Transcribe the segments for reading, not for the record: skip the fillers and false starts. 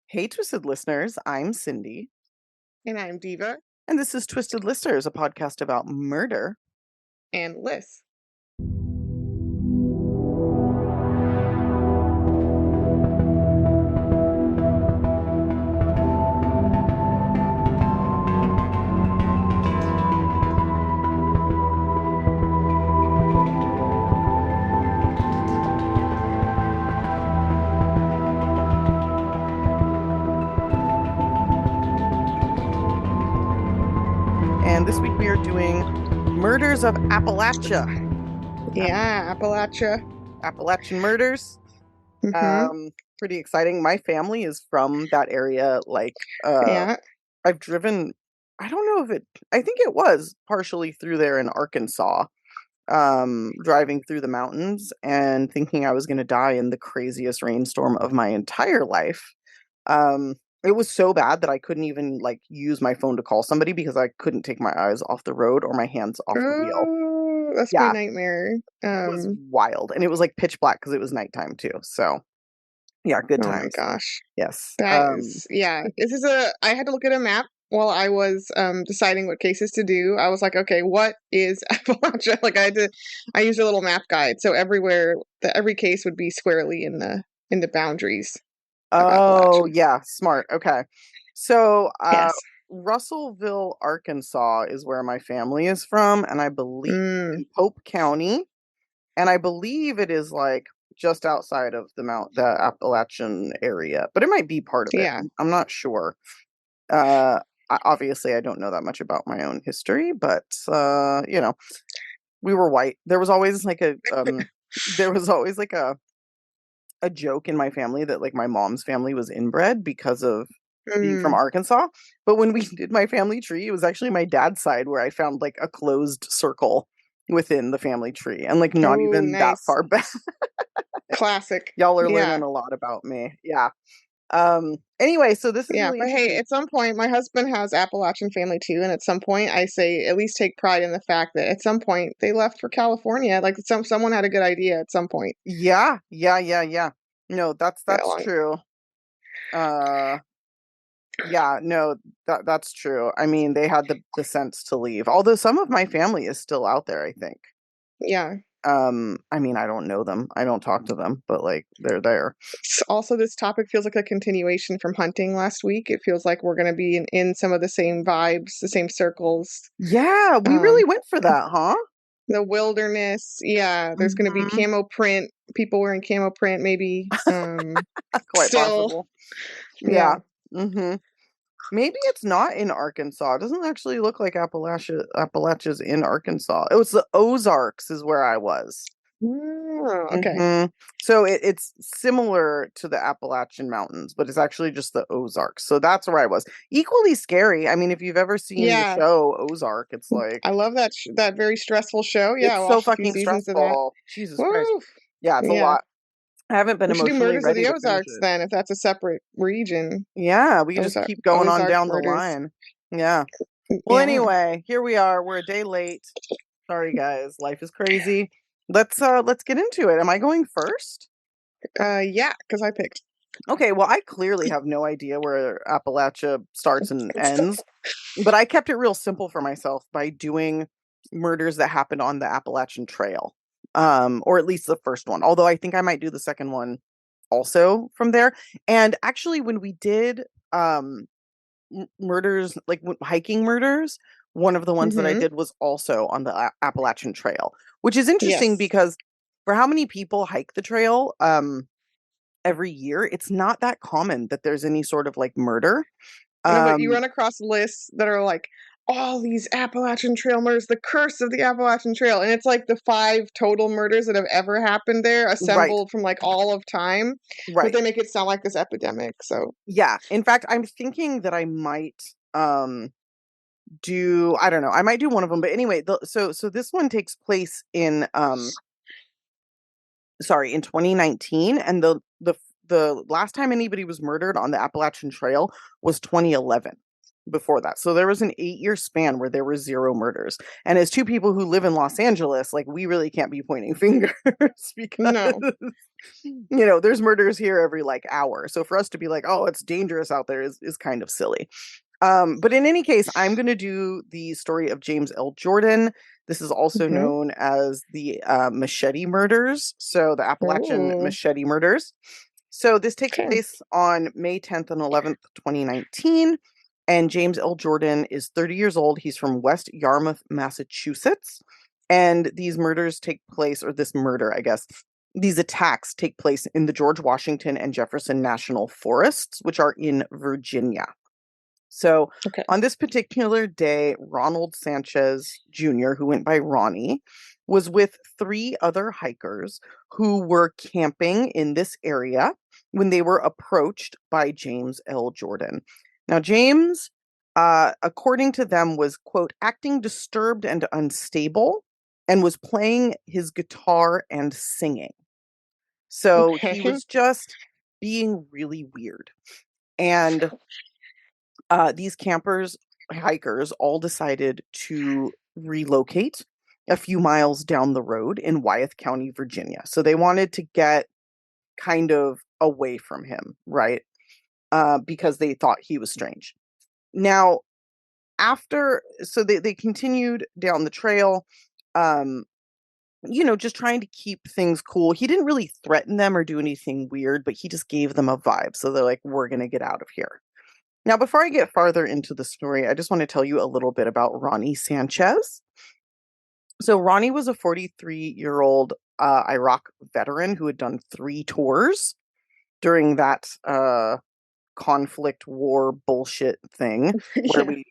Hey, Twisted listeners, I'm Cindy, And I'm Diva and this is Twisted Listeners, a podcast about murder. and Liz. And this week we are doing Murders of Appalachia. Yeah, Appalachia. Appalachian murders. Mm-hmm. Pretty exciting. My family is from that area. Yeah. I've driven, I don't know if I think it was partially through there in Arkansas, driving through the mountains and thinking I was going to die in the craziest rainstorm of my entire life. Um, it was so bad that I couldn't even use my phone to call somebody because I couldn't take my eyes off the road or my hands off the wheel. Oh, that's my Yeah, nightmare. it was wild. And it was like pitch black because it was nighttime too. So yeah, good Oh my times. gosh. Yes. That is, yeah. I had to look at a map while I was deciding what cases to do. I was like, okay, what is Appalachia? I used a little map guide. So every case would be squarely in the boundaries of Oh, Appalachia. yeah, smart. Okay. So, Yes. Russellville, Arkansas is where my family is from, and I believe Mm, in Pope County, and I believe it is like just outside of the Appalachian area, but it might be part of it. yeah. I'm not sure. Obviously I don't know that much about my own history, but we were white. There was always like a joke in my family that like my mom's family was inbred because of being from Mm. Arkansas. But when we did my family tree, it was actually my dad's side where I found like a closed circle within the family tree and like not Oh, even that nice. far back. Classic. Y'all are Yeah. learning a lot about me. Yeah. Anyway, so this is Yeah. really But hey, interesting. at some point, my husband has Appalachian family too. And at some point, I say at least take pride in the fact that at some point they left for California. Like someone had a good idea at some point. Yeah, yeah. No, Yeah. that's true. Uh yeah, no, that's true. I mean, they had the sense to leave. Although some of my family is still out there, I think. Yeah. I mean, I don't know them. I don't talk to them, but like they're there. Also, this topic feels like a continuation from hunting last week. It feels like we're going to be in some of the same vibes, the same circles. Yeah, we Um, really went for that, huh? the wilderness. Yeah. There's going to be Mhm. camo print, people wearing camo print, maybe. Quite Still. possible. Yeah. Yeah. Mhm. Maybe it's not in Arkansas. It doesn't actually look like Appalachia's in Arkansas. It was the Ozarks is where I was. Oh, okay. Mhm. So it's similar to the Appalachian Mountains, but it's actually just the Ozarks. So that's where I was. Equally scary. I mean, if you've ever seen the Yeah, show Ozark, it's like I love that very stressful show. Yeah, I it's so watched a few fucking seasons of that. stressful. Jesus Christ. Woo! Yeah, it's a Yeah. lot. I haven't been We should do emotionally Murders of ready the to finish Ozarks it. then, if that's a separate region. Yeah, we could just keep going on Ozark down the murders. line. Yeah. Well, Yeah. anyway, here we are. We're a day late. Sorry guys, life is crazy. Let's get into it. Am I going first? Yeah, because I picked. Okay, well, I clearly have no idea where Appalachia starts and ends, but I kept it real simple for myself by doing murders that happened on the Appalachian Trail. Or at least the first one. Although I think I might do the second one also from there. And actually when we did murders like hiking murders, one of the ones that I Mm-hmm. did was also on the Appalachian Trail, which is interesting Yes. because for how many people hike the trail every year, it's not that common that there's any sort of like murder. No, but you Um run across lists that are like all these Appalachian Trail murders, the curse of the Appalachian Trail, and it's like the 5 total murders that have ever happened there, right, assembled from like all of time. But right. they make it sound like this epidemic. So Yeah. In fact, I'm thinking that I might do I don't know. I might do one of them, but anyway, so this one takes place in in 2019, and the last time anybody was murdered on the Appalachian Trail was 2011 before that. So there was an 8-year span where there were 0 murders. And as two people who live in Los Angeles, like we really can't be pointing fingers because no. There's murders here every like hour. So for us to be like, oh, it's dangerous out there is kind of silly. But in any case, I'm going to do the story of James L. Jordan. This is also Hmm. known as the Machete Murders. So the Appalachian Oh, Machete Murders. So this takes okay. place on May 10th and 11th, 2019. And James L. Jordan is 30 years old. He's from West Yarmouth, Massachusetts. And these murders take place, or this murder, I guess, these attacks take place in the George Washington and Jefferson National Forests, which are in Virginia. So Okay. on this particular day, Ronald Sanchez Jr., who went by Ronnie, was with three other hikers who were camping in this area when they were approached by James L. Jordan. Now, James, according to them, was, quote, acting disturbed and unstable and was playing his guitar and singing. So he Okay. was just being really weird. And these hikers, all decided to relocate a few miles down the road in Wyeth County, Virginia. So they wanted to get kind of away from him, right? Because they thought he was strange. Now, so they continued down the trail, um, just trying to keep things cool. He didn't really threaten them or do anything weird, but he just gave them a vibe. So they're like, we're going to get out of here. Now, before I get farther into the story, I just want to tell you a little bit about Ronnie Sanchez. So, Ronnie was a 43-year-old Iraq veteran who had done 3 tours during that conflict war bullshit thing where Yeah. we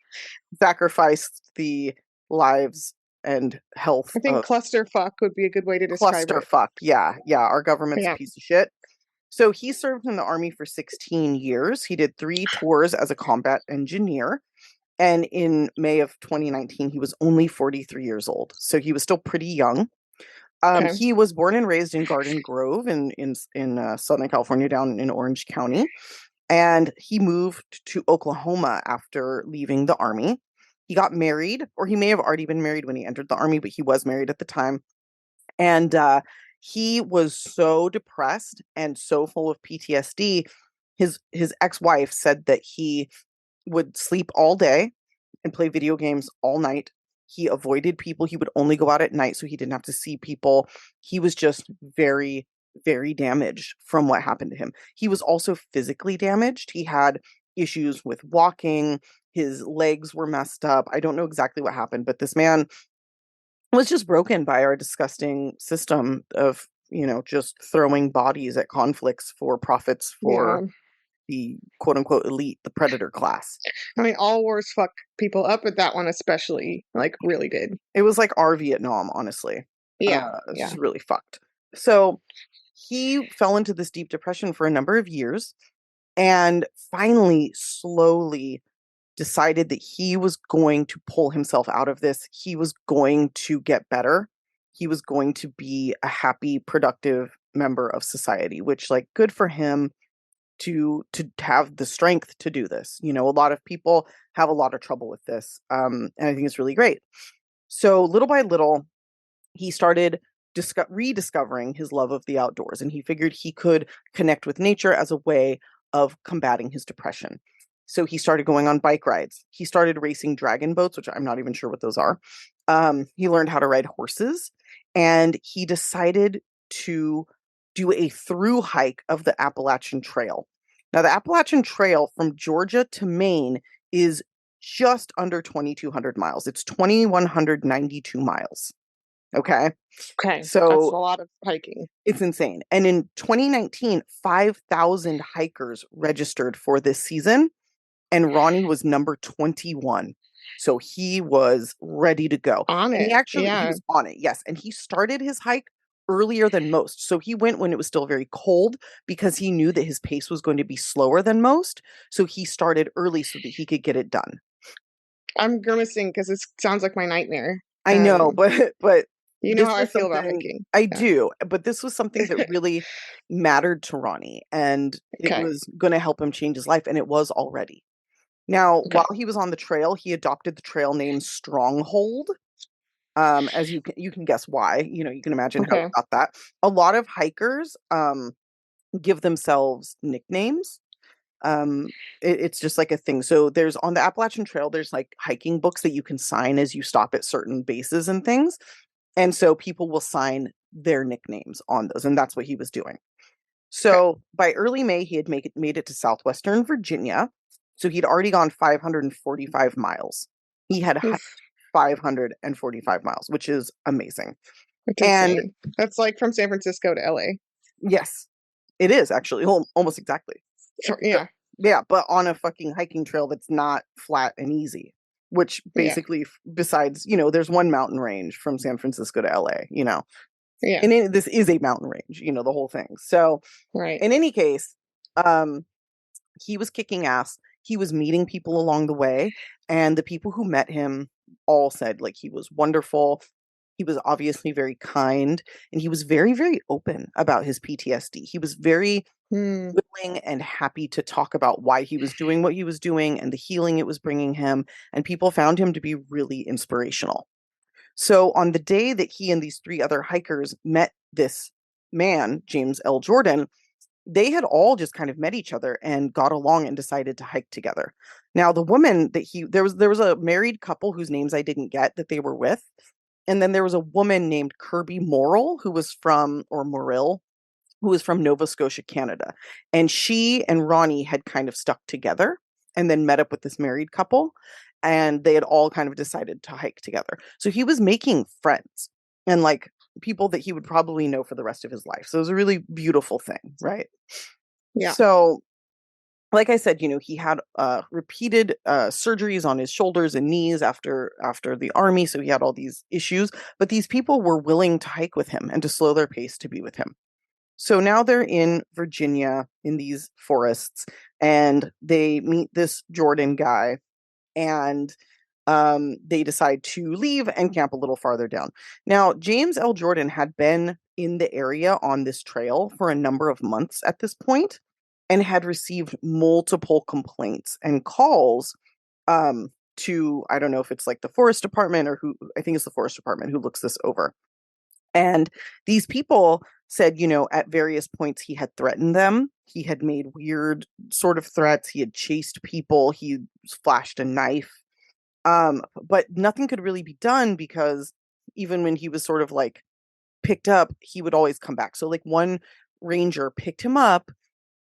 sacrificed the lives and health I think of clusterfuck would be a good way to describe it. clusterfuck. Yeah, yeah, our government's a Yeah. piece of shit. So he served in the army for 16 years. He did 3 tours as a combat engineer. And in May of 2019, he was only 43 years old. So he was still pretty young. Okay. He was born and raised in Garden Grove in Southern California, down in Orange County. And he moved to Oklahoma after leaving the army. He got married, or he may have already been married when he entered the army, but he was married at the time. And he was so depressed and so full of PTSD. His ex-wife said that he would sleep all day and play video games all night. He avoided people. He would only go out at night so he didn't have to see people. He was just very, very damaged from what happened to him. He was also physically damaged. He had issues with walking. His legs were messed up. I don't know exactly what happened, but this man was just broken by our disgusting system of, just throwing bodies at conflicts for profits Yeah. for the quote unquote elite, the predator class. I mean, all wars fuck people up, but that one especially, like, really did. It was like our Vietnam, honestly. Yeah. It's Yeah. just really fucked. So he fell into this deep depression for a number of years and finally, slowly decided that he was going to pull himself out of this. He was going to get better. He was going to be a happy, productive member of society, which, like, good for him to have the strength to do this. A lot of people have a lot of trouble with this. And I think it's really great. So little by little, he started rediscovering his love of the outdoors, and he figured he could connect with nature as a way of combating his depression. So he started going on bike rides. He started racing dragon boats, which I'm not even sure what those are. He learned how to ride horses, and he decided to do a through hike of the Appalachian Trail. Now, the Appalachian Trail from Georgia to Maine is just under 2,200 miles. It's 2,192 miles. Okay. Okay. That's a So lot of hiking. it's insane. And in 2019, 5,000 hikers registered for this season, and Ronnie was number 21. So he was ready to go. On And it. he Yeah. was on it, yes. And he started his hike earlier than most. So he went when it was still very cold because he knew that his pace was going to be slower than most. So he started early so that he could get it done. I'm grimacing because it sounds like my nightmare. I know, Um, but you know this how I was feel about something hiking. I Yeah. do, but this was something that really mattered to Ronnie, and it Okay. was going to help him change his life, and it was already. Now, Okay. while he was on the trail, he adopted the trail name Stronghold. As you can guess why. You can imagine how he Okay. got that. A lot of hikers give themselves nicknames. It's just like a thing. So there's on the Appalachian Trail, there's like hiking books that you can sign as you stop at certain bases and things. And so people will sign their nicknames on those, and that's what he was doing. Okay. So by early May, he had made it to southwestern Virginia. So he'd already gone 545 miles. He had hiked Oof. 545 miles, which is amazing. It's And insane. That's like from San Francisco to LA. yes, it is actually almost exactly. Yeah. Yeah, but on a fucking hiking trail that's not flat and easy, which Yeah. basically, besides, there's one mountain range from San Francisco to LA. Yeah. And this is a mountain range, the whole thing. So, Right. in any case, um, he was kicking ass. He was meeting people along the way, and the people who met him all said like he was wonderful. He was obviously very kind, and he was very, very open about his PTSD. He was very Hmm. willing and happy to talk about why he was doing what he was doing and the healing it was bringing him, and people found him to be really inspirational. So on the day that he and these three other hikers met this man, James L. Jordan, they had all just kind of met each other and got along and decided to hike together. Now, the woman that there was a married couple whose names I didn't get that they were with, and then there was a woman named Kirby Morrill who was from or Morrill who was from Nova Scotia, Canada. And she and Ronnie had kind of stuck together and then met up with this married couple, and they had all kind of decided to hike together. So he was making friends and like people that he would probably know for the rest of his life. So it was a really beautiful thing, right? Yeah. So like I said, he had repeated surgeries on his shoulders and knees after the army, so he had all these issues. But these people were willing to hike with him and to slow their pace to be with him. So now they're in Virginia in these forests, and they meet this Jordan guy, and they decide to leave and camp a little farther down. Now, James L. Jordan had been in the area on this trail for a number of months at this point and had received multiple complaints and calls to, I don't know if it's like the forest department or who, I think it's the forest department who looks this over. And these people said, at various points he had threatened them. He had made weird sort of threats. He had chased people. He flashed a knife. But nothing could really be done because even when he was sort of like picked up, he would always come back. So like one ranger picked him up,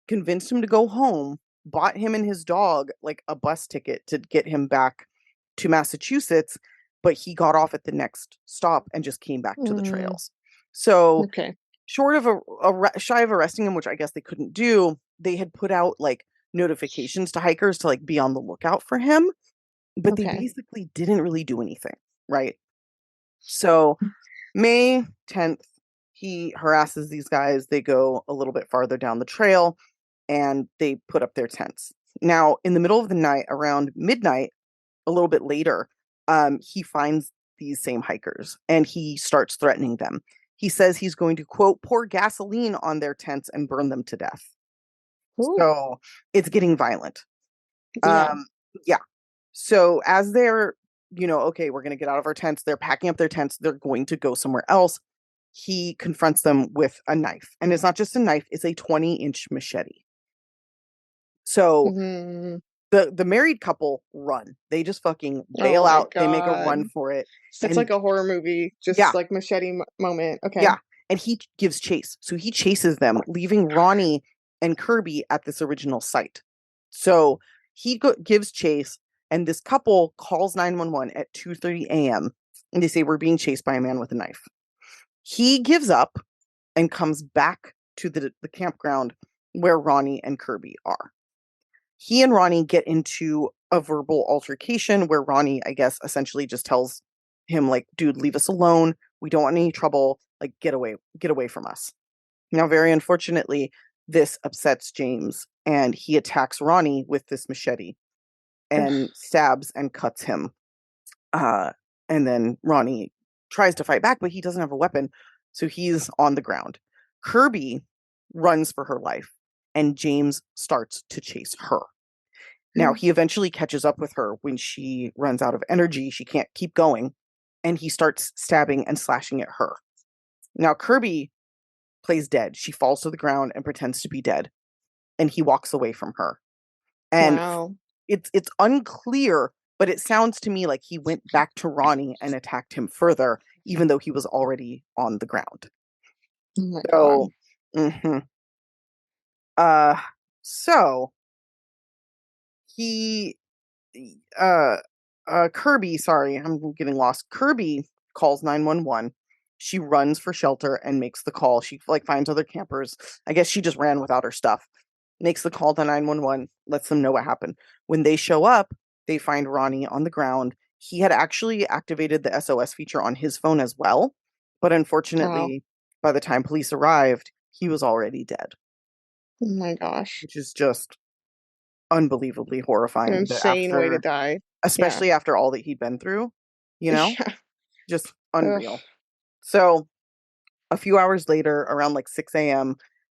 convinced him to go home, bought him and his dog like a bus ticket to get him back to Massachusetts, but he got off at the next stop and just came back to the Mm. trails. So, Okay. short of shy of arresting him, which I guess they couldn't do, they had put out like notifications to hikers to like be on the lookout for him, but they Okay. basically didn't really do anything, right? So, May 10th, he harasses these guys. They go a little bit farther down the trail and they put up their tents. Now, in the middle of the night, around midnight, a little bit later, he finds these same hikers and he starts threatening them. He says he's going to, quote, pour gasoline on their tents and burn them to death. Ooh. So it's getting violent. Yeah. Um, yeah. So as they're, okay, we're going to get out of our tents, they're packing up their tents, they're going to go somewhere else. He confronts them with a knife. And it's not just a knife, it's a 20-inch machete. So Hmm. the married couple run. They just fucking Oh bail my out. They make a God. run for it. It's And like a horror movie, yeah, just like machete moment. Okay. yeah. And he gives chase. So he chases them, leaving Ronnie and Kirby at this original site. So he gives chase, and this couple calls 911 at 2:30 a.m. and they say, we're being chased by a man with a knife. He gives up and comes back to the campground where Ronnie and Kirby are. He and Ronnie get into a verbal altercation where Ronnie, I guess, essentially just tells him, like, dude, leave us alone. We don't want any trouble. Like, get away from us. Now, very unfortunately, this upsets James and he attacks Ronnie with this machete and Ugh. stabs and cuts him. Uh, and then Ronnie tries to fight back, but he doesn't have a weapon. So he's on the ground. Kirby runs for her life and James starts to chase her. Now, he eventually catches up with her when she runs out of energy. She can't keep going. and he starts stabbing and slashing at her. Now, Kirby plays dead. She falls to the ground and pretends to be dead, and he walks away from her. And Wow. it's unclear, but it sounds to me like he went back to Ronnie and attacked him further, even though he was already on the ground. Oh my God. So, mhm. uh, so he, uh, Kirby, sorry, I'm getting lost. Kirby calls 911. She runs for shelter and makes the call. She like finds other campers. I guess she just ran without her stuff. Makes the call to 911, lets them know what happened. When they show up, they find Ronnie on the ground. He had actually activated the SOS feature on his phone as well, but Wow. unfortunately, by the time police arrived, he was already dead, Oh my gosh. which is just unbelievably An horrifying that insane way to after, die. Yeah. especially after all that he'd been through, you know, Yeah. just Ugh. unreal. So a few hours later, around like 6 a.m.,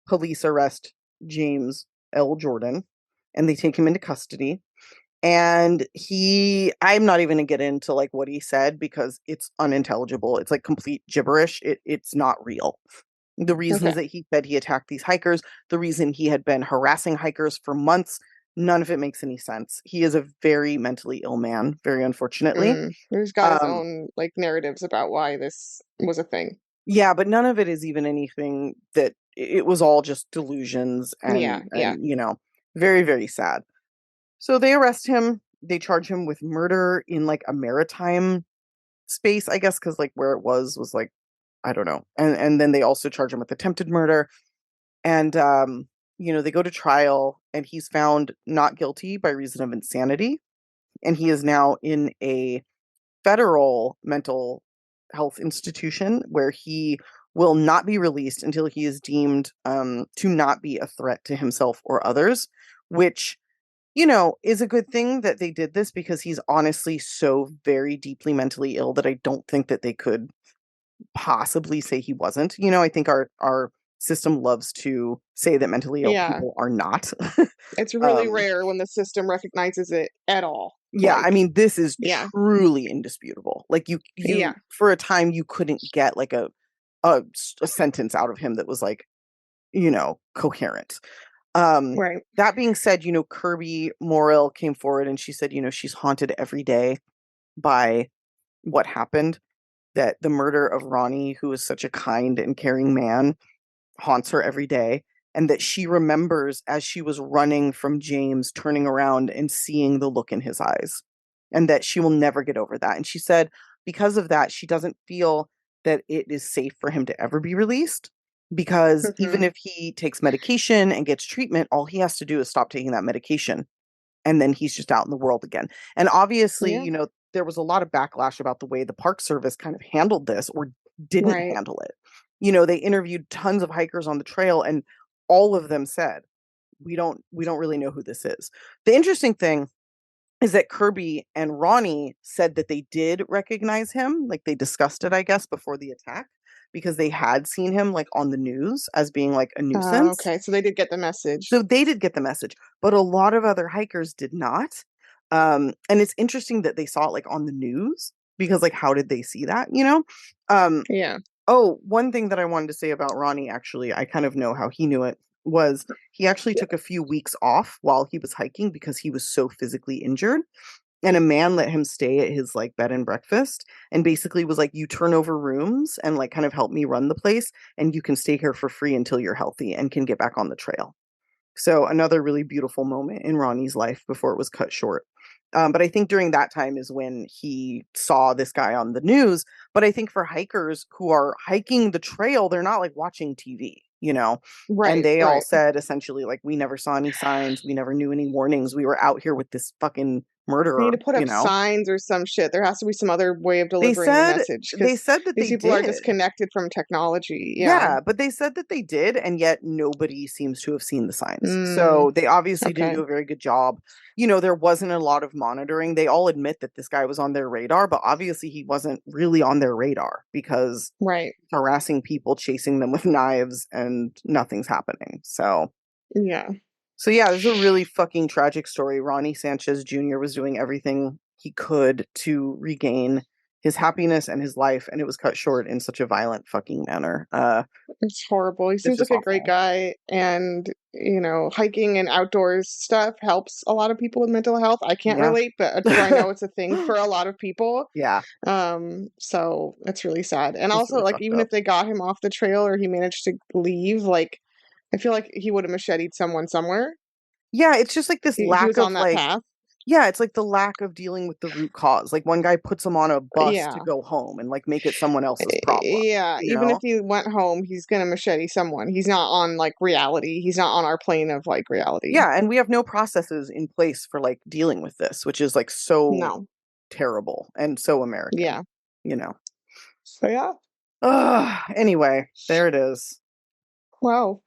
police arrest James L. Jordan and they take him into custody. And I'm not even gonna get into like what he said because it's unintelligible. It's like complete gibberish. It's not real. The Okay. reasons that he said he attacked these hikers, the reason he had been harassing hikers for months, none of it makes any sense. He is a very mentally ill man, very unfortunately. He's got his Um, own like narratives about why this was a thing. yeah, but none of it is even anything that it was all just delusions Yeah, yeah. and very, very sad. So they arrest him. They charge him with murder in like a maritime space, I guess, because like where it was like I don't know. And then they also charge him with attempted murder. And they go to trial and he's found not guilty by reason of insanity. And he is now in a federal mental health institution where he will not be released until he is deemed to not be a threat to himself or others, which is a good thing that they did this because he's honestly so very deeply mentally ill that I don't think that they could possibly say he wasn't. I think our system loves to say that mentally ill Yeah. people are not. It's really um, rare when the system recognizes it at all. yeah, I Like, mean, this is yeah. truly indisputable. Like you Yeah. for a time you couldn't get like a sentence out of him that was like coherent. Um, Right. that being said, Kirby Morrill came forward and she said, she's haunted every day by what happened, that the murder of Ronnie, who was such a kind and caring man, haunts her every day, and that she remembers as she was running from James, turning around and seeing the look in his eyes, and that she will never get over that. And she said, because of that, she doesn't feel that it is safe for him to ever be released because even Hmm. if he takes medication and gets treatment, all he has to do is stop taking that medication and then he's just out in the world again. And obviously, Yeah. there was a lot of backlash about the way the Park Service kind of handled this or didn't Right. handle it. They interviewed tons of hikers on the trail and all of them said, we don't really know who this is. The interesting thing is that Kirby and Ronnie said that they did recognize him, like they discussed it, I guess, before the attack because they had seen him like on the news as being like a nuisance. Okay. So they did get the message. So they did get the message, but a lot of other hikers did not. And it's interesting that they saw it like on the news because like how did they see that, Um, Yeah. oh, one thing that I wanted to say about Ronnie, actually, I kind of know how he knew it, was he actually took a few weeks off while he was hiking because he was so physically injured. And a man let him stay at his like bed and breakfast and basically was like, you turn over rooms and like kind of help me run the place and you can stay here for free until you're healthy and can get back on the trail. So another really beautiful moment in Ronnie's life before it was cut short. But I think during that time is when he saw this guy on the news. But I think for hikers who are hiking the trail, they're not like watching TV. And Right. they all Right. said essentially, like, we never saw any signs, we never knew any warnings. We were out here with this fucking They need to murderer, put up signs or some shit. There has to be some other way of They delivering the said message they because said that these they people are did. disconnected from technology. Yeah. Yeah, but they said that they did, and yet nobody seems to have seen the signs. Mm, So they obviously didn't okay. do a very good job. There wasn't a lot of monitoring. They all admit that this guy was on their radar, but obviously he wasn't really on their radar because Right. harassing people, chasing them with knives, and nothing's happening. Yeah. So yeah, this is a really fucking tragic story. Ronnie Sanchez Jr. was doing everything he could to regain his happiness and his life, and it was cut short in such a violent fucking manner. It's horrible. He It's seems like just a great awful. guy, and hiking and outdoors stuff helps a lot of people with mental health. I can't Yeah. relate, but I know it's a thing for a lot of people. Yeah, So it's really sad. And it's also, really like, fucked even up. if they got him off the trail or he managed to leave, like, I feel like he would have macheted someone somewhere. Yeah, it's just like this He lack was on of that like, path. yeah, it's like the lack of dealing with the root cause. Like one guy puts him on a bus to Yeah. go home and like make it someone else's problem, Yeah, you even if know? he went home, he's gonna machete someone. He's not on, like, reality. He's not on our plane of, like, reality. Yeah, and we have no processes in place for like dealing with this, which is like so No. terrible and so American, Yeah. you know. So, yeah. Anyway, there it is. Wow.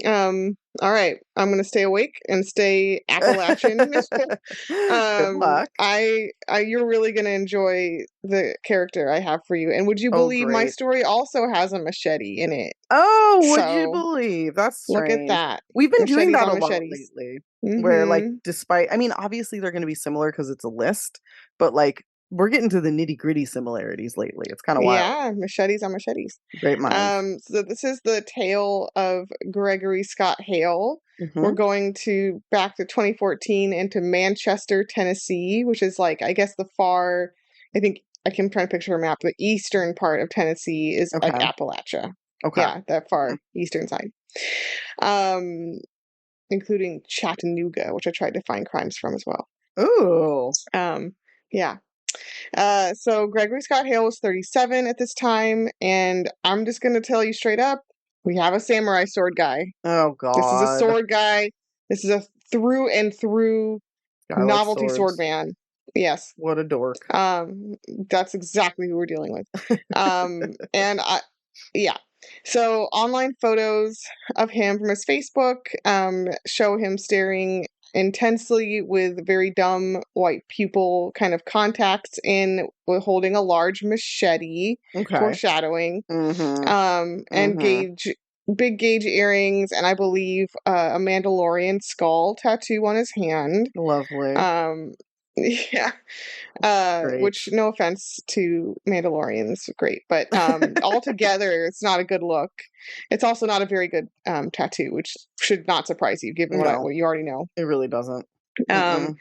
All right. I'm gonna stay awake and stay Appalachian. Good luck. You're really gonna enjoy the character I have for you. And would you Oh, believe my great. story also has a machete in it? Oh, would you So believe? That's look at strange. that. We've been doing Machetes that a on lot machetes. lately, where like Mm-hmm. despite, I mean, obviously they're going to be similar because it's a list, but like we're getting to the nitty-gritty similarities lately. It's kind of wild. Yeah, machetes on machetes. Great minds. So this is the tale of Gregory Scott Hale. We're Hmm. going to back to 2014 into Manchester, Tennessee, which is like, I guess, I think I can try to picture a map. The eastern part of Tennessee is like Okay. Appalachia. Okay. Yeah, that far eastern side. Um, Including Chattanooga, which I tried to find crimes from as well. Ooh. Yeah. So Gregory Scott Hale was 37 at this time, and I'm just going to tell you straight up, we have a samurai sword guy. Oh This is a God. sword guy. This is a through and through Guy likes novelty sword swords. man. Yes. What a dork. That's exactly who we're dealing with. And yeah. So online photos of him from his Facebook show him staring intensely with very dumb white pupil kind of contacts and holding a large machete, Okay. foreshadowing, Mm-hmm. and Mm-hmm. big gauge earrings, and I believe a Mandalorian skull tattoo on his hand. Lovely. Um, yeah, Great. which, no offense to Mandalorians, great, but altogether, it's not a good look. It's also not a very good tattoo, which should not surprise you, given No, what you already know. it really doesn't. Um, Mm-mm.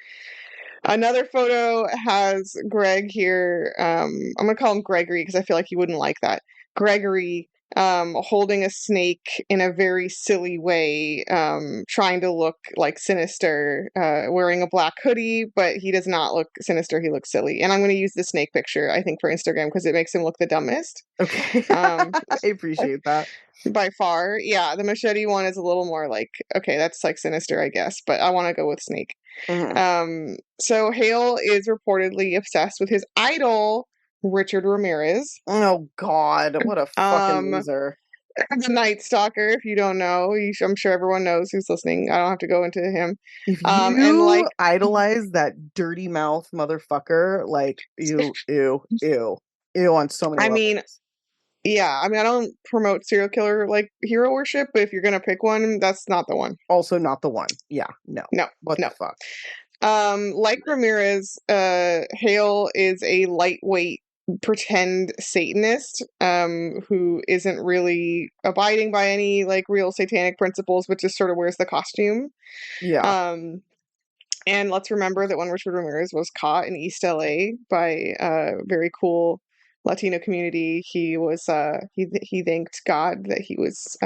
Another photo has Greg here. I'm gonna call him Gregory because I feel like he wouldn't like that. Gregory holding a snake in a very silly way, trying to look like sinister, wearing a black hoodie, but he does not look sinister. He looks silly. And I'm going to use the snake picture, I think, for Instagram because it makes him look the dumbest. Okay. Um, I appreciate that. by far. Yeah, the machete one is a little more like, okay, that's like sinister, I guess, but I want to go with snake. Hmm. So Hale is reportedly obsessed with his idol, Richard Ramirez. Oh God, what a fucking Um, loser. the Night Stalker, if you don't know, I'm sure everyone knows who's listening. I don't have to go into him. If And you like, idolize that dirty mouth motherfucker, like ew on so many I mean, levels. yeah, I mean, I don't promote serial killer like hero worship, but if you're gonna pick one, that's not the one. Also not the one. Yeah, no. No, What the no. fuck? Like Ramirez, Hale is a lightweight pretend Satanist, who isn't really abiding by any like real satanic principles, but just sort of wears the costume. Yeah. Um, and let's remember that when Richard Ramirez was caught in East LA by a very cool Latino community, he thanked God that he was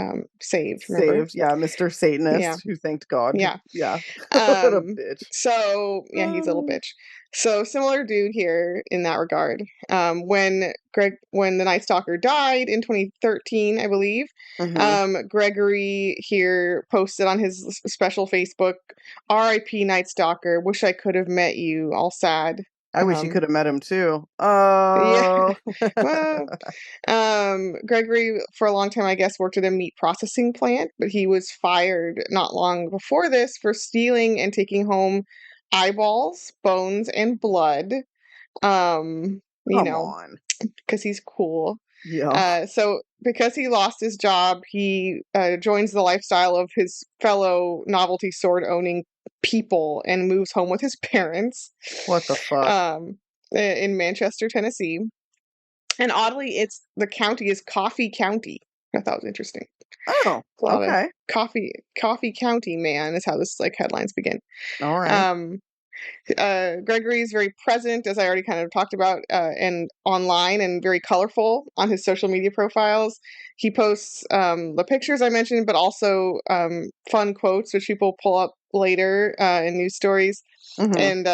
saved. Remember? Saved. Yeah, Mr. Yeah, Satanist who thanked God. yeah. Yeah. What a bitch. So yeah, he's a little Oh. bitch. So similar dude here in that regard. When the Night Stalker died in 2013, I believe, Hmm. Gregory here posted on his special Facebook, "R.I.P. Night Stalker. Wish I could have met you. All sad." I wish you Um, could have met him too. yeah. Oh. Well, Gregory, for a long time, I guess, worked at a meat processing plant, but he was fired not long before this for stealing and taking home eyeballs, bones, and blood. Um, you Come know, on. because he's cool. Yeah. So because he lost his job, he joins the lifestyle of his fellow novelty sword owning people and moves home with his parents What the fuck? um, in Manchester, Tennessee. And oddly, the county is Coffee County. I thought was interesting. Oh, A lot of okay. Coffee County, man, is how this like headlines begin. All right. Um, Gregory is very present, as I already kind of talked about, and online and very colorful on his social media profiles. He posts the pictures I mentioned, but also fun quotes, which people pull up later in news stories. Mm-hmm. And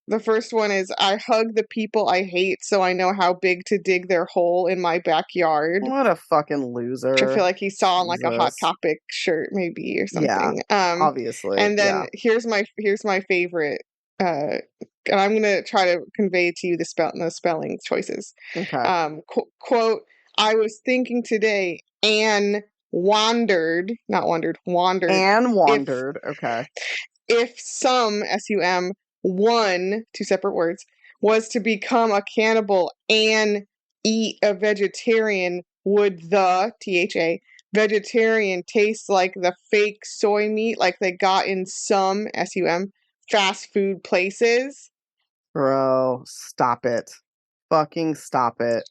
the first one is, I hug the people I hate so I know how big to dig their hole in my backyard. What a fucking Which I feel loser. like he saw on like a Hot Jesus. Topic shirt maybe or Yeah, something. obviously. And then Yeah. here's my favorite, uh, and I'm gonna try to convey to you the spelling choices. Okay. Quote: I was thinking today, and wandered, not wondered, wandered. Anne If wandered. Okay. if some one, two separate words, was to become a cannibal and eat a vegetarian, would the vegetarian taste like the fake soy meat like they got in some fast food places? Bro, stop it. Fucking stop it.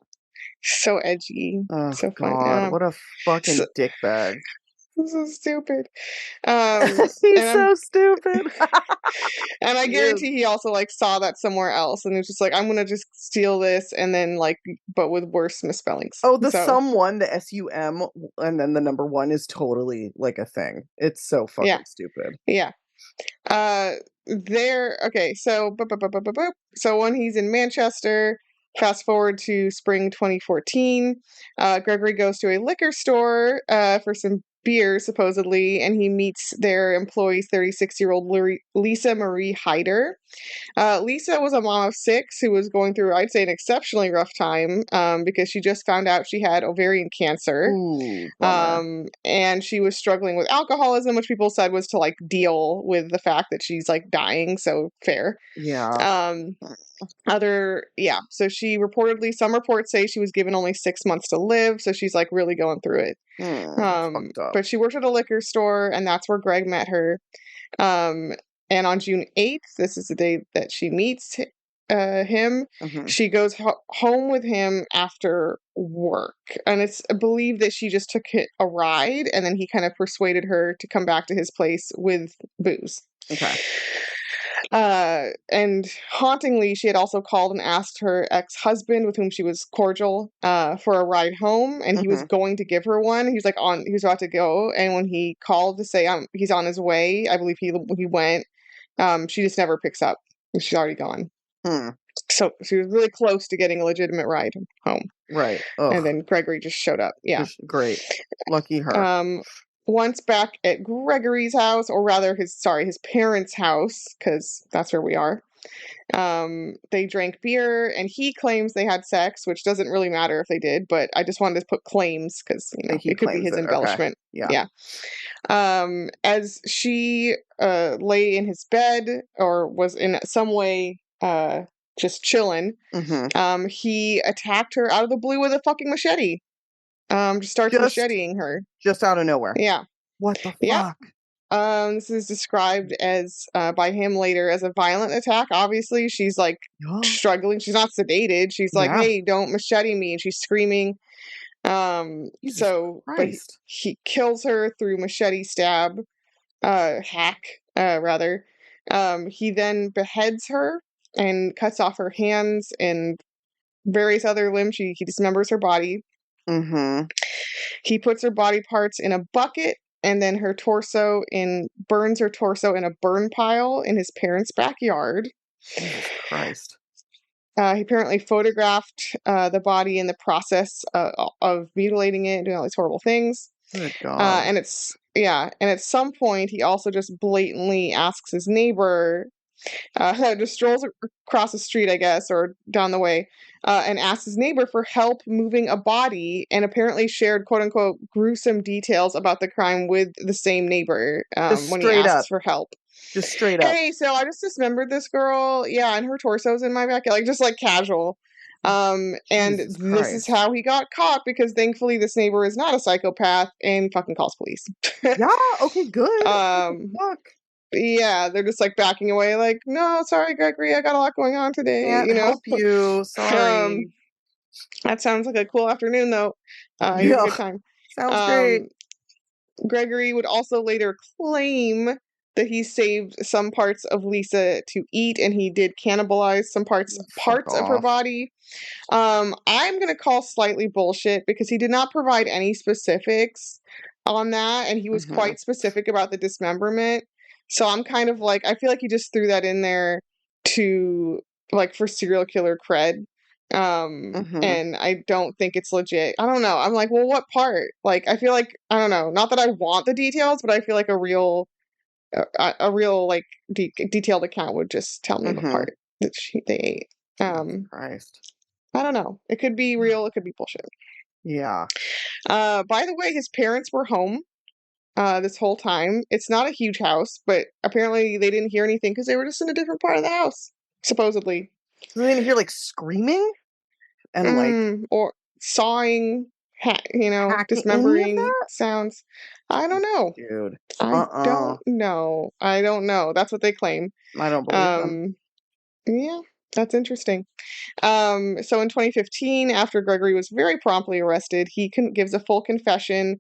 So edgy, Oh so fun. God, what a So, fucking dickbag. so stupid. Um, He's and I'm so stupid. And I He is. guarantee he also like saw that somewhere else and he was just like, I'm gonna just steal this and then like, but with worse misspellings. Oh, the So someone, the SUM, and then the number one is totally like a thing. It's so yeah, fucking stupid. yeah. There. Okay, so so when he's in Manchester, fast forward to spring 2014, Gregory goes to a liquor store for some beer supposedly, and he meets their employee's 36-year-old Lisa Marie Hyder. Lisa was a mom of six who was going through, I'd say, an exceptionally rough time because she just found out she had ovarian cancer. Ooh, bummer. And she was struggling with alcoholism, which people said was to like deal with the fact that she's like dying. So fair. Yeah. Um, so she reportedly, some reports say she was given only 6 months to live. So she's like really going through it. Fucked up. But she worked at a liquor store, and that's where Greg met her. Um, and on June 8th, this is the day that she meets him. Hmm. She goes home with him after work. And it's believed that she just took a ride, and then he kind of persuaded her to come back to his place with booze. Okay. And hauntingly, she had also called and asked her ex-husband, with whom she was cordial, for a ride home, and he was Hmm. going to give her one. He was about to go, and when he called to say he's on his way, I believe he went. She just never picks up. She's already gone. Hmm. So she was really close to getting a legitimate ride home, Right. and Ugh. then Gregory just showed up. Yeah. Just great. Lucky her. Um, Once back at Gregory's house, or rather his parents' house, because that's where we are. They drank beer, and he claims they had sex, which doesn't really matter if they did, but I just wanted to put claims because He it could be claims his it. Okay. embellishment. Yeah. Yeah. As she lay in his bed or was in some way just chilling, Hmm. he attacked her out of the blue with a fucking machete. Just starts Just macheting her. just out of nowhere. Yeah. What the Yep. fuck? This is described as by him later as a violent attack. Obviously, she's like struggling. She's not sedated. She's like, Yeah. "Hey, don't machete me!" And she's screaming. Jesus But Christ. he kills her through machete stab, hack, rather. He then beheads her and cuts off her hands and various other limbs. He dismembers her body. Mm-hmm. He puts her body parts in a bucket and then burns her torso in a burn pile in his parents' backyard. Jesus Christ. He apparently photographed the body in the process of mutilating it and doing all these horrible things. Good God. And at some point he also just blatantly asks his neighbor, just strolls across the street, I guess, or down the way, and asks his neighbor for help moving a body, and apparently shared "quote unquote" gruesome details about the crime with the same neighbor Just when he straight asks up. for help. Just straight up. Hey, so I just dismembered this girl, yeah, and her torso's in my backyard, like just like casual. And Jesus this is Christ. how he got caught because thankfully this neighbor is not a psychopath and fucking calls police. Yeah, okay, good. What the um, fuck? yeah, they're just like backing away, like, no, sorry, Gregory, I got a lot going on today, Can't help you. Um, Sorry. That sounds like a cool afternoon, though. You have a Yeah, good time. sounds great. Um, Gregory would also later claim that he saved some parts of Lisa to eat, and he did cannibalize some Fuck parts of her off. body. I'm gonna call slightly bullshit because he did not provide any specifics on that, and he was Hmm. quite specific about the dismemberment. So I'm kind of like, I feel like he just threw that in there to like for serial killer cred. Hmm. And I don't think it's legit. I don't know. I'm like, well, what part? Like, I feel like I don't know. Not that I want the details, but I feel like a real like detailed account would just tell me the Hmm. part that they ate. Jesus Um, Christ. I don't know. It could be real. It could be bullshit. Yeah. By the way, his parents were home this whole time. It's not a huge house, but apparently they didn't hear anything because they were just in a different part of the house, supposedly. So then you hear like screaming and like Or sawing, hacking. Any of dismembering that? sounds. I don't know. Dude. I Uh-uh. don't know. I don't know. That's what they claim. I don't believe them. Um, yeah, that's interesting. So in 2015, after Gregory was very promptly arrested, he gives a full confession,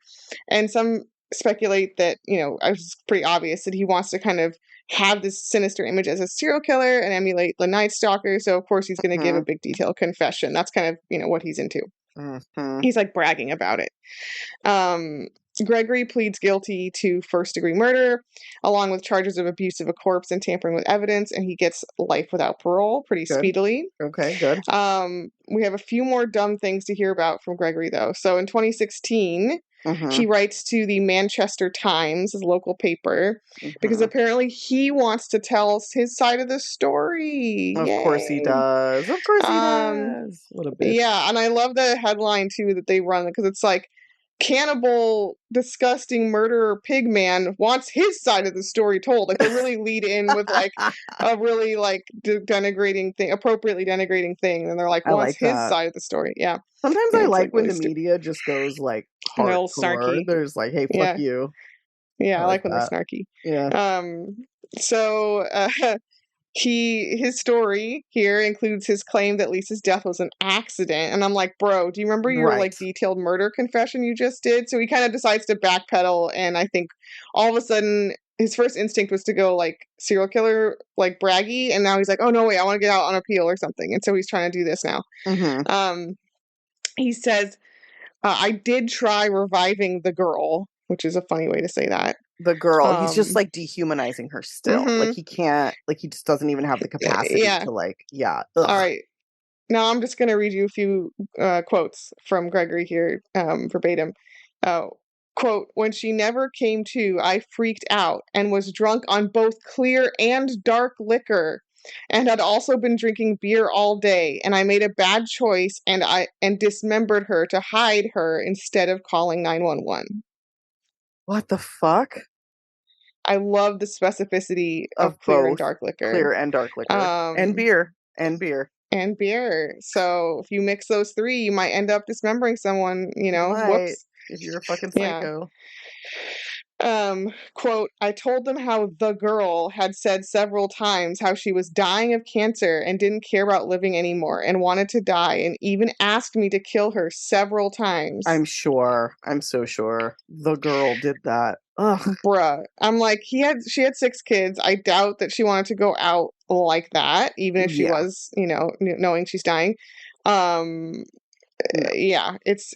and some speculate that, it's pretty obvious that he wants to kind of have this sinister image as a serial killer and emulate the Night Stalker. So of course he's going to give a Hmm. big detailed confession. That's kind of, what he's into. Hmm. He's like bragging about it. Um, Gregory pleads guilty to first-degree murder, along with charges of abuse of a corpse and tampering with evidence, and he gets life without parole pretty Good. speedily. Okay, good. We have a few more dumb things to hear about from Gregory, though. So in 2016, Hmm. he writes to the Manchester Times, his local paper, because Hmm. apparently he wants to tell us his side of the story. Of course he Yay! does. Of course he Um, does. What a bitch. yeah, and I love the headline too that they run because it's like cannibal, disgusting murderer pig man wants his side of the story told. Like they really lead in with like a really like denigrating thing, appropriately denigrating thing, and they're like I wants like his that. side of the story. Yeah, Sometimes and I it's like like when really the stupid media just goes like and a little hardcore. snarky. There's like, hey, fuck Yeah, you. yeah, I I like like when they're that. snarky. Yeah. Um, so his story here includes his claim that Lisa's death was an accident. And I'm like, bro, do you remember your like Right. detailed murder confession you just did? So he kind of decides to backpedal, and I think all of a sudden his first instinct was to go like serial killer, like braggy, and now he's like, oh no, wait, I want to get out on appeal or something. And so he's trying to do this now. Hmm. Um, he says, I did try reviving the girl, which is a funny way to say that. The girl, he's just Um, like dehumanizing her still. Like mhm, he can't, like he just doesn't even have the capacity yeah. to like, yeah. All Ugh. right. Now I'm just going to read you a few quotes from Gregory here, verbatim. Uh, quote, when she never came to, I freaked out and was drunk on both clear and dark liquor and had also been drinking beer all day, and I made a bad choice and dismembered her to hide her instead of calling 911. What the fuck? I love the specificity Of of clear and both dark liquor. clear and dark liquor and Um, beer and beer. and beer. So if you mix those three, you might end up dismembering someone, You might Whoops. if you're a fucking Yeah. psycho. Quote, I told them how the girl had said several times how she was dying of cancer and didn't care about living anymore and wanted to die and even asked me to kill her several times. I'm sure. I'm so sure. The girl did that. Ugh. Bruh. I'm like, she had 6 kids. I doubt that she wanted to go out like that, even if she Yeah. was, knowing she's dying. Um, No. yeah, it's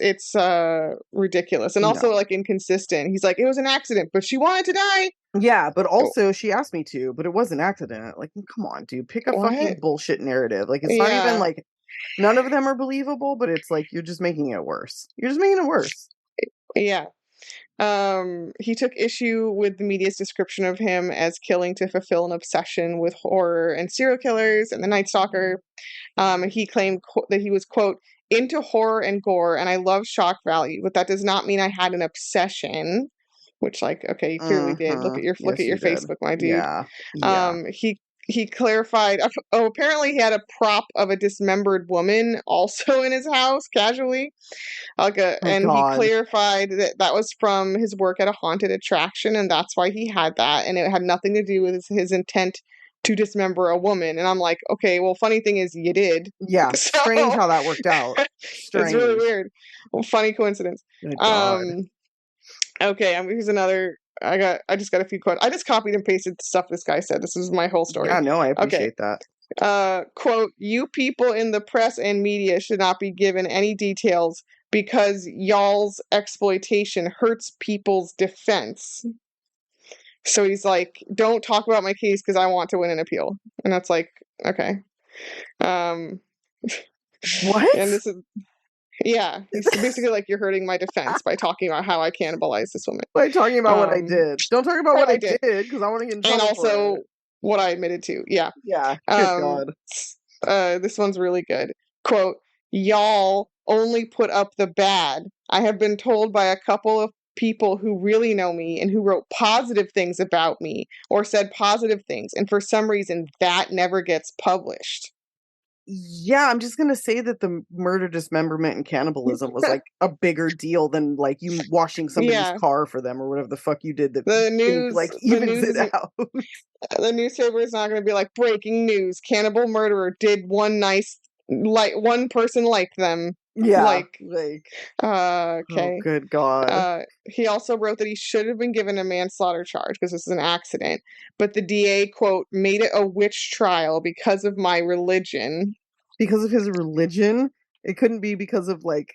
ridiculous and also No. like inconsistent. He's like, it was an accident, but she wanted to die. Yeah, but Oh, also she asked me to, but it was an accident. Like, come on, dude, pick a what? fucking bullshit narrative. Like, it's not even Yeah, like none of them are believable, but it's like you're just making it worse. You're just making it worse. yeah. He took issue with the media's description of him as killing to fulfill an obsession with horror and serial killers and the Night Stalker. He claimed that he was, quote, into horror and gore, and I love shock value, but that does not mean I had an obsession. Which, like, okay, you clearly did. Mm-hmm. Look at Yes, your you did. Facebook, my dude. Yeah. Yeah. He clarified. Oh, apparently he had a prop of a dismembered woman also in his house casually. Oh And he God. clarified that that was from his work at a haunted attraction, and that's why he had that, and it had nothing to do with his intent to dismember a woman. And I'm like, okay, well, funny thing is you did. Yeah, So strange how that worked out. it's really Strange. weird. Well, funny coincidence. Good God. Okay, here's another. I just got a few quotes. I just copied and pasted stuff this guy said. This is my whole story. Yeah, no, I Okay. appreciate that. Quote, you people in the press and media should not be given any details because y'all's exploitation hurts people's defense. So he's like, don't talk about my case because I want to win an appeal. And that's like, okay. Um, What? and this is, yeah, it's basically like you're hurting my defense by talking about how I cannibalized this woman. By talking about what I did. Don't talk about what I did because I want to get in trouble and also for it. what I admitted to. Yeah. Yeah. Good God. This one's really good. Quote, y'all only put up the bad. I have been told by a couple of people who really know me and who wrote positive things about me or said positive things. And for some reason, that never gets published. Yeah, I'm just gonna say that the murder, dismemberment, and cannibalism was like a bigger deal than like you washing somebody's car for them or whatever the fuck you did. That the news like evens it out. The newspaper is not going to be like breaking news: cannibal murderer did one person like them. Yeah, okay. Oh, good God. He also wrote that he should have been given a manslaughter charge because this is an accident, but the DA, quote, made it a witch trial because of my religion. Because of his religion? It couldn't be because of like,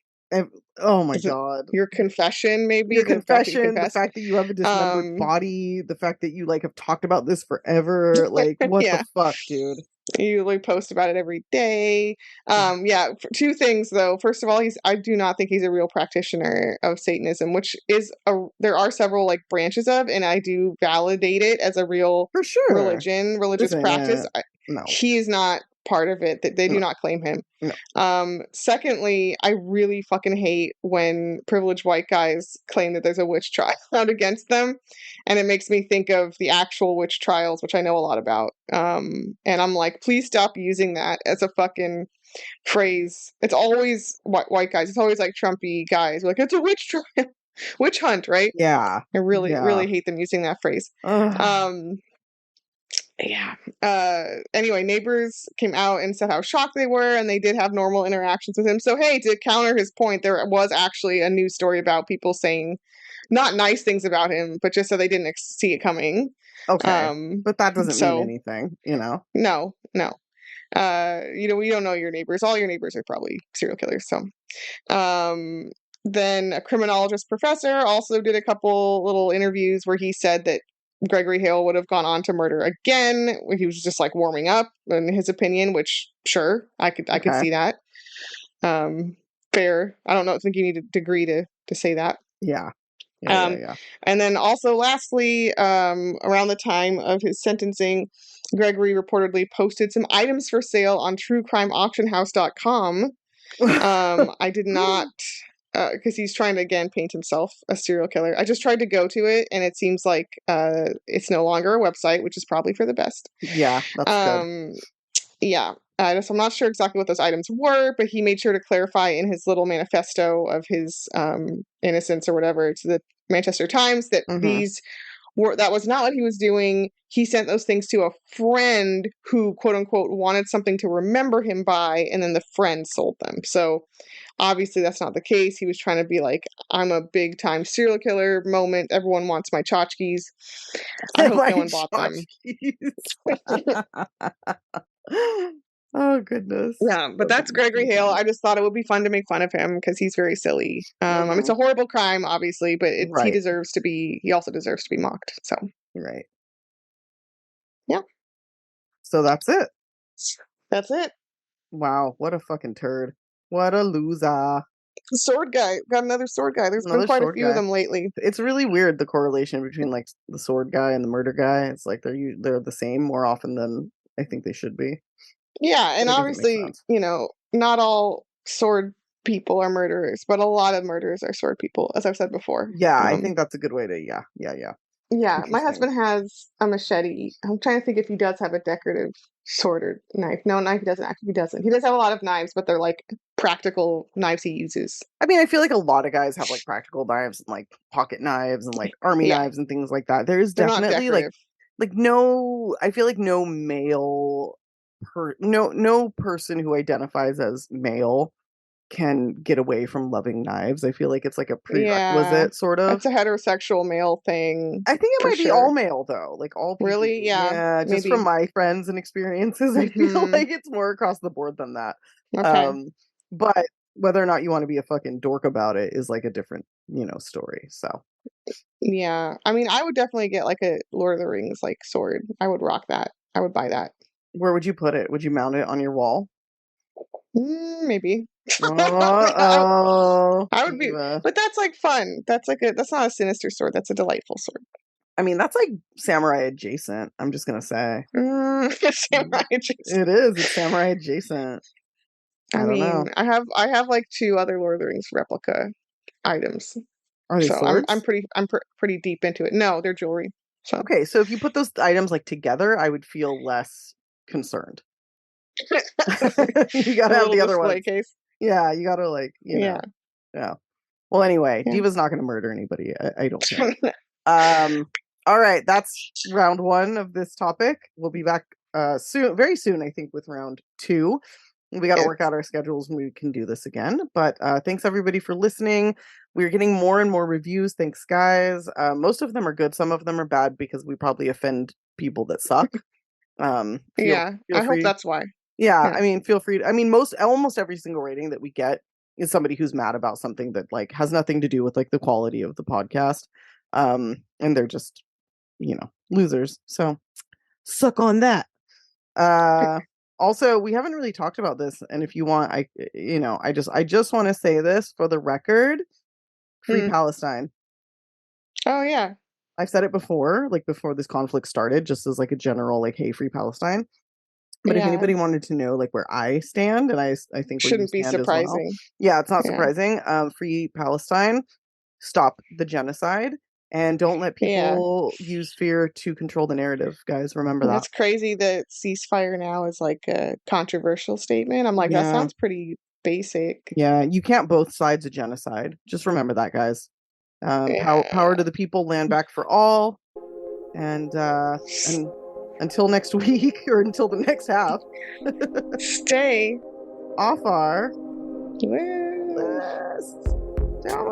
oh my God. Your confession, maybe? Your confession, the fact that you have a dismembered body, the fact that you like have talked about this forever. Like, what the fuck, dude? You like post about it every day. Two things though. First of all, I do not think he's a real practitioner of Satanism, which is there are several like branches of, and I do validate it as a real for sure religious practice. No. He is not part of it. That they do not claim him. No. Secondly, I really fucking hate when privileged white guys claim that there's a witch trial out against them, and it makes me think of the actual witch trials, which I know a lot about. And I'm like, please stop using that as a fucking phrase. It's always white guys. It's always like Trumpy guys. We're like, it's a witch trial, witch hunt, right? Yeah. I really hate them using that phrase. Anyway, neighbors came out and said how shocked they were, and they did have normal interactions with him. So, hey, to counter his point, there was actually a news story about people saying not nice things about him, but just so they didn't see it coming. Okay. But that doesn't mean anything, you know? No. We don't know your neighbors. All your neighbors are probably serial killers. So, then a criminologist professor also did a couple little interviews where he said that Gregory Hale would have gone on to murder again. He was just like warming up in his opinion, which sure, I could see that. Fair. I don't think you need a degree to say that. Yeah. And then also lastly, around the time of his sentencing, Gregory reportedly posted some items for sale on truecrimeauctionhouse.com. I did not, because he's trying to again paint himself a serial killer. I just tried to go to it, and it seems like it's no longer a website, which is probably for the best. Yeah, that's good. Yeah. So I'm not sure exactly what those items were, but he made sure to clarify in his little manifesto of his innocence or whatever to the Manchester Times that that was not what he was doing. He sent those things to a friend who, quote unquote, wanted something to remember him by, and then the friend sold them. So obviously that's not the case. He was trying to be like, I'm a big time serial killer moment. Everyone wants my tchotchkes. I hope no one bought them. Oh, goodness. Yeah, but that's Gregory Hale. I just thought it would be fun to make fun of him because he's very silly. It's a horrible crime, obviously, but he also deserves to be mocked. So, right. Yeah. So that's it. That's it. Wow, what a fucking turd. What a loser. The sword guy. Got another sword guy. There's been quite a few of them lately. It's really weird, the correlation between like the sword guy and the murder guy. It's like they're the same more often than I think they should be. Yeah, and obviously, not all sword people are murderers, but a lot of murderers are sword people, as I've said before. Yeah, I think that's a good way to, yeah. Yeah, my husband has a machete. I'm trying to think if he does have a decorative sword or knife. No, he doesn't. Actually, he doesn't. He does have a lot of knives, but they're like practical knives he uses. I mean, I feel like a lot of guys have like practical knives and like pocket knives and like army knives and things like that. There is definitely like like no, I feel like no male no person who identifies as male can get away from loving knives. I feel like it's like a Yeah, prerequisite sort of. that's a heterosexual male thing I think it for might be all sure. male though, like all people. Really? Yeah, Yeah, just from maybe. my friends and experiences, I feel Mm-hmm. like it's more across the board than that. Okay. Um, but whether or not you want to be a fucking dork about it is like a different, story. So, Yeah. I mean, I would definitely get like a Lord of the Rings like sword. I would rock that. I would buy that. where would you put it? Would you mount it on your wall? Maybe. I, Oh, I would be, diva. but that's like fun. That's not a sinister sword. That's a delightful sword. I mean, that's like samurai adjacent. I'm just gonna say. Samurai adjacent. It is. It's samurai adjacent. I I don't mean, know. I have like two other Lord of the Rings replica items, Are they so I'm swords? pretty deep into it. No, they're jewelry. So Okay, so if you put those items like together, I would feel less concerned. You gotta a have little the other display ones. case. Yeah, you gotta like, Yeah, yeah. Well, anyway, yeah. Diva's not gonna murder anybody, I don't think. Um, all right, that's round one of this topic. We'll be back soon, very soon, I think, with round two. We got to Yes. work out our schedules and we can do this again. But thanks everybody for listening. We're getting more and more reviews. Thanks, guys. Most of them are good. Some of them are bad because we probably offend people that suck. Feel Yeah, feel I hope free. that's why. Yeah, Yeah. I mean, feel free. I mean, almost every single rating that we get is somebody who's mad about something that like has nothing to do with like the quality of the podcast. And they're just losers. So suck on that. Uh, Also, we haven't really talked about this, and if you want, I just want to say this for the record: Free Hmm. Palestine. Oh yeah, I've said it before, like before this conflict started, just as like a general, like, hey, free Palestine. But if yeah. anybody wanted to know, like, where I stand, and I think where you Shouldn't be stand as well, surprising. yeah, it's not Yeah, surprising. Free Palestine, stop the genocide, and don't let yeah. people use fear to control the narrative, guys. Remember And that. that's crazy that ceasefire now is like a controversial statement. I'm like, that Yeah, sounds pretty basic. yeah, you can't both sides of genocide. Just remember that, guys. Power Yeah. to the people, land back for all, and until next week or until the next half. Stay. Off our Well. list. Down